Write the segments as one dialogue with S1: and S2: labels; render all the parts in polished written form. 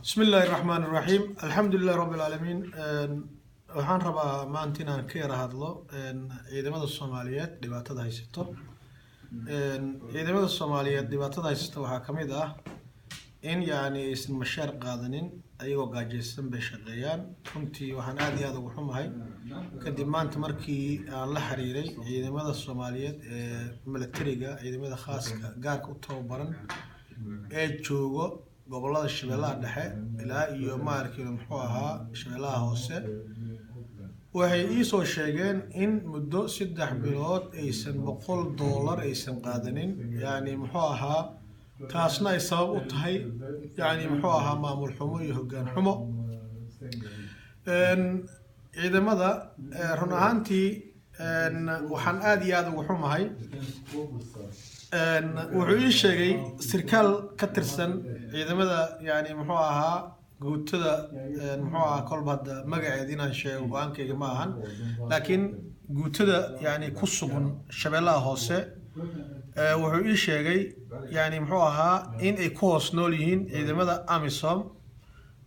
S1: بسم الله الرحمن الرحيم الحمد لله رب العالمين waxaan rabaa maanta inaan ka yara hadlo ciidamada Soomaaliyeed dhibaatada haysto ciidamada Soomaaliyeed dhibaatada haysto waxa kamid ah in isn mashaar qaadanin ayagoo gaajeysan bay shaqeeyaan runtii waxaan aad iyo aad ugu xumahay kadib maanta markii aan la xiriiray ciidamada Soomaaliyeed ee militariga ciidamada khaaska gaarka u tababaran ee joogo gobolada Shabeellaha Dhexe ilaa iyo maarkii muxuu ahaa Shabeellaha Hoose waxay ii soo sheegeen in muddo 3 bilood aysan $100 aysan qaadanin muxuu ahaa taasna ay sabab u tahay muxuu ahaa maamul xumo iyo hoggaan xumo ciidamada run ahaantii waxaan aad iyo aad ugu xumahay wuxuu ii sheegay sarkaal ka tirsan ciidamada muxuu ahaa guutada muxuu ahaa kolba hadda magaceeda inaan sheego go'aankayga ma ahan laakiin guutada ku sugan Shabeellaha Hoose wuxuu ii sheegay muxuu ahaa in ay ku hoos nool yihiin ciidamada AMISOM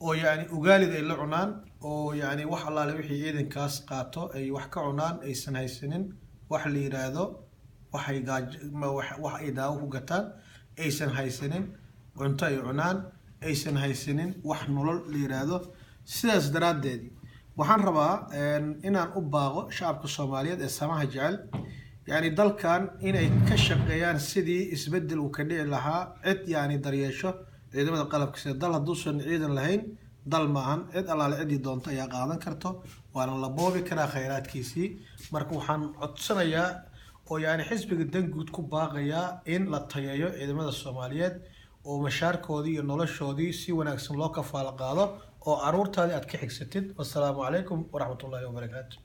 S1: oo ugaalid ay la cunaan oo wax allaale wixii ciidankaas qaato ay wax ka cunaan aysan haysanin wax la yiraahdo wax ay daawo ku gataan aysan haysanin cunto ay cunaan aysan haysanin wax nolol la yiraahdo sidaas daraadeed waxaan rabaa inaan u baaqo shacabka Soomaaliyeed ee samaha jecel dalkan inay ka shaqeeyaan sidii isbedel uu ka dhici lahaa cid daryeesho ciidamada qalabka sida dal haduusan ciidan lahayn dal maahan cid allaale cidii doonto ayaa qaadan karto waana la boobi karaa khayraadkiisii marka waxaan codsanayaa oo xisbiga danguud ku baaqaya in la tayeeyo ciidamada Soomaaliyeed oo mashaarkoodii iyo noloshoodii si wanaagsan loo kafaalo qaado oo aruurtaadii aad ka xigsatid. Wassalaamu calaykum waraxmatullaahi wabarakaatuh.